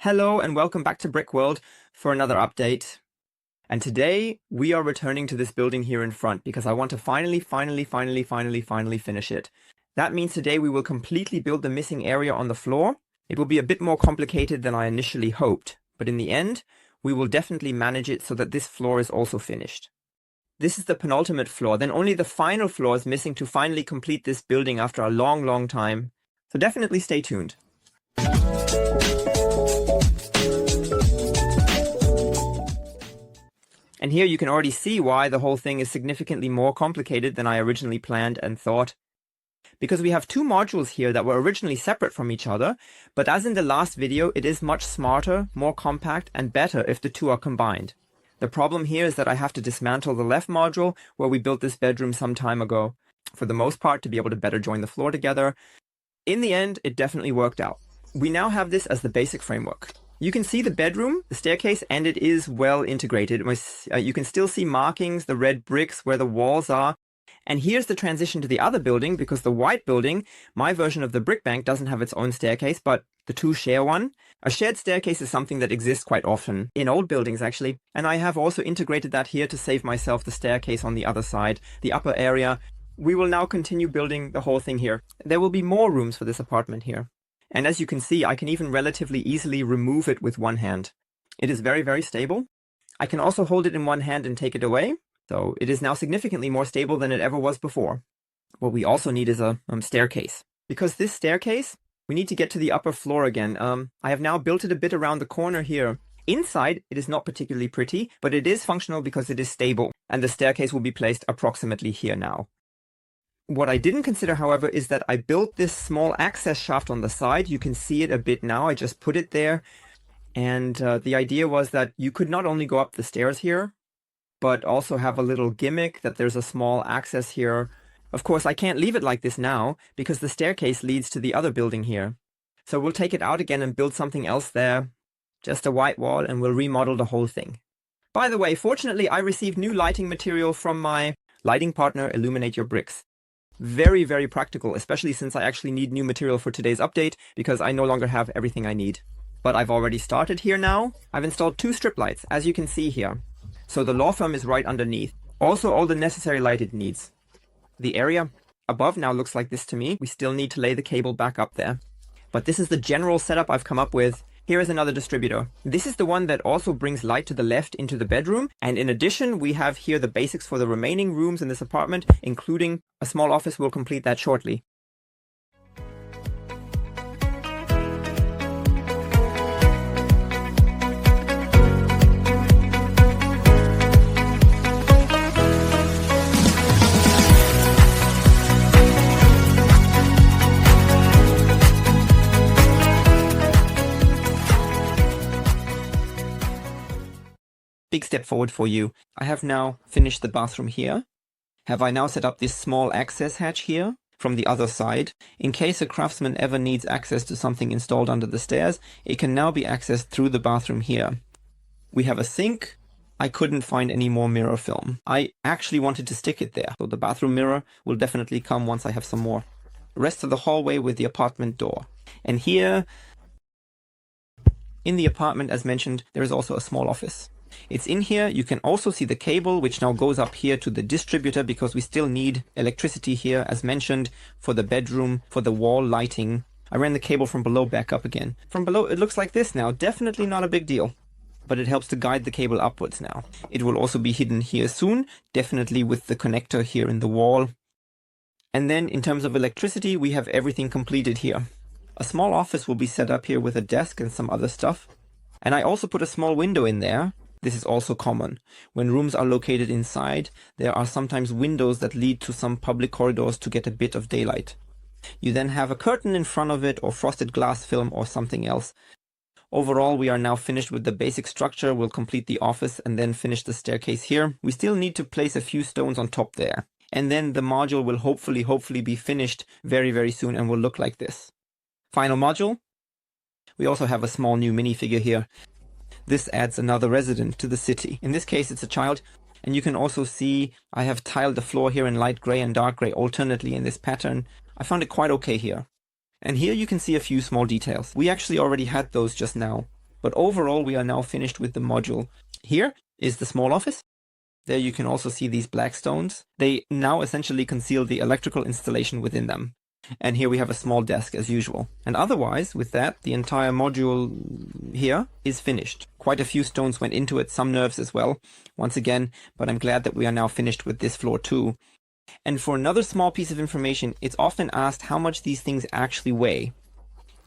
Hello and welcome back to Brick World for another update. And today we are returning to this building here in front because I want to finally finish it. That means today we will completely build the missing area on the floor. It will be a bit more complicated than I initially hoped, but in the end, we will definitely manage it so that this floor is also finished. This is the penultimate floor, then only the final floor is missing to finally complete this building after a long time. So definitely stay tuned. And here you can already see why the whole thing is significantly more complicated than I originally planned and thought. Because we have two modules here that were originally separate from each other, but as in the last video, it is much smarter, more compact, and better if the two are combined. The problem here is that I have to dismantle the left module where we built this bedroom some time ago, for the most part to be able to better join the floor together. In the end, it definitely worked out. We now have this as the basic framework. You can see the bedroom, the staircase, and it is well integrated. You can still see markings, the red bricks where the walls are. And here's the transition to the other building, because the white building, my version of the brick bank, doesn't have its own staircase, but the two share one. A shared staircase is something that exists quite often, in old buildings actually, and I have also integrated that here to save myself the staircase on the other side, the upper area. We will now continue building the whole thing here. There will be more rooms for this apartment here. And as you can see, I can even relatively easily remove it with one hand. It is very stable. I can also hold it in one hand and take it away. So it is now significantly more stable than it ever was before. What we also need is a staircase. Because this staircase, we need to get to the upper floor again. I have now built it a bit around the corner here. Inside, it is not particularly pretty, but it is functional because it is stable. And the staircase will be placed approximately here now. What I didn't consider, however, is that I built this small access shaft on the side. You can see it a bit now. I just put it there. And the idea was that you could not only go up the stairs here, but also have a little gimmick that there's a small access here. Of course, I can't leave it like this now because the staircase leads to the other building here. So we'll take it out again and build something else there. Just a white wall, and we'll remodel the whole thing. By the way, fortunately, I received new lighting material from my lighting partner, Illuminate Your Bricks. Very practical, especially since I actually need new material for today's update, because I no longer have everything I need. But I've already started here now. I've installed two strip lights, as you can see here. So the law firm is right underneath. Also all the necessary light it needs. The area above now looks like this to me. We still need to lay the cable back up there. But this is the general setup I've come up with. Here is another distributor. This is the one that also brings light to the left into the bedroom. And in addition, we have here the basics for the remaining rooms in this apartment, including a small office. We'll complete that shortly. Big step forward for you. I have now finished the bathroom here. Have I now set up this small access hatch here from the other side? In case a craftsman ever needs access to something installed under the stairs, it can now be accessed through the bathroom here. We have a sink. I couldn't find any more mirror film. I actually wanted to stick it there, so the bathroom mirror will definitely come once I have some more. Rest of the hallway with the apartment door. And here, in the apartment, as mentioned, there is also a small office. It's in here. You can also see the cable, which now goes up here to the distributor because we still need electricity here, as mentioned, for the bedroom, for the wall lighting. I ran the cable from below back up again. From below, it looks like this now. Definitely not a big deal, but it helps to guide the cable upwards now. It will also be hidden here soon, definitely with the connector here in the wall. And then in terms of electricity, we have everything completed here. A small office will be set up here with a desk and some other stuff. And I also put a small window in there. This is also common. When rooms are located inside, there are sometimes windows that lead to some public corridors to get a bit of daylight. You then have a curtain in front of it, or frosted glass film, or something else. Overall, we are now finished with the basic structure. We'll complete the office and then finish the staircase here. We still need to place a few stones on top there. And then the module will hopefully be finished very soon and will look like this. Final module. We also have a small new minifigure here. This adds another resident to the city. In this case, it's a child. And you can also see I have tiled the floor here in light gray and dark gray alternately in this pattern. I found it quite okay here. And here you can see a few small details. We actually already had those just now. But overall, we are now finished with the module. Here is the small office. There you can also see these black stones. They now essentially conceal the electrical installation within them. And here we have a small desk as usual. And otherwise, with that, the entire module here is finished. Quite a few stones went into it, some nerves as well, once again, but I'm glad that we are now finished with this floor too. And for another small piece of information, it's often asked how much these things actually weigh.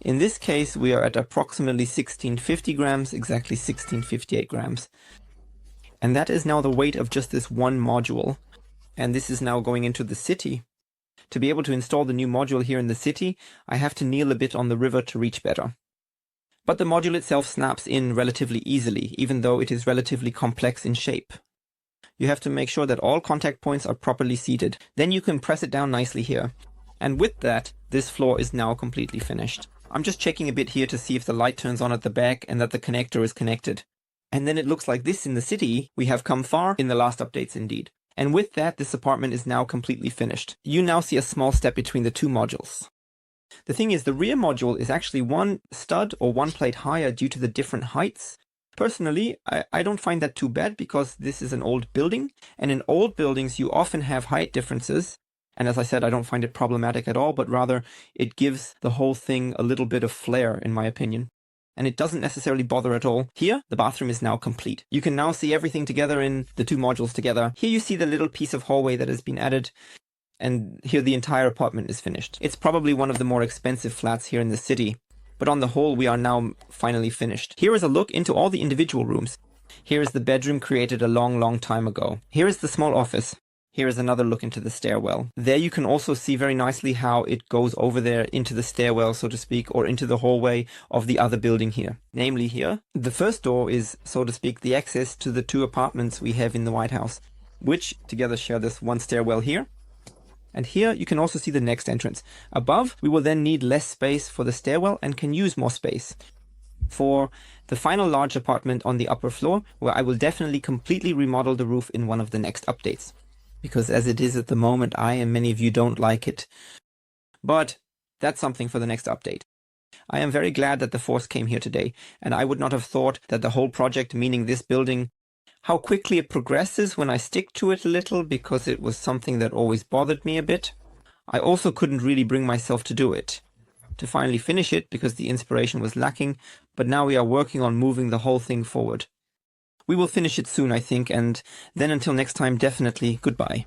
In this case, we are at approximately 1650 grams, exactly 1658 grams. And that is now the weight of just this one module. And this is now going into the city. To be able to install the new module here in the city, I have to kneel a bit on the river to reach better. But the module itself snaps in relatively easily, even though it is relatively complex in shape. You have to make sure that all contact points are properly seated. Then you can press it down nicely here. And with that, this floor is now completely finished. I'm just checking a bit here to see if the light turns on at the back and that the connector is connected. And then it looks like this in the city. We have come far in the last updates indeed. And with that, this apartment is now completely finished. You now see a small step between the two modules. The thing is, the rear module is actually one stud or one plate higher due to the different heights. Personally, I don't find that too bad because this is an old building, and in old buildings you often have height differences. And as I said, I don't find it problematic at all, but rather it gives the whole thing a little bit of flair, in my opinion. And it doesn't necessarily bother at all. Here, the bathroom is now complete. You can now see everything together in the two modules together. Here you see the little piece of hallway that has been added, and here the entire apartment is finished. It's probably one of the more expensive flats here in the city, but on the whole, we are now finally finished. Here is a look into all the individual rooms. Here is the bedroom created a long, long time ago. Here is the small office. Here is another look into the stairwell. There you can also see very nicely how it goes over there into the stairwell, so to speak, or into the hallway of the other building here. Namely here, the first door is, so to speak, the access to the two apartments we have in the White House, which together share this one stairwell here. And here you can also see the next entrance. Above, we will then need less space for the stairwell and can use more space for the final large apartment on the upper floor, where I will definitely completely remodel the roof in one of the next updates. Because as it is at the moment, I and many of you don't like it. But that's something for the next update. I am very glad that the Force came here today, and I would not have thought that the whole project, meaning this building, how quickly it progresses when I stick to it a little, because it was something that always bothered me a bit. I also couldn't really bring myself to do it, to finally finish it, because the inspiration was lacking, but now we are working on moving the whole thing forward. We will finish it soon, I think, and then until next time, definitely goodbye.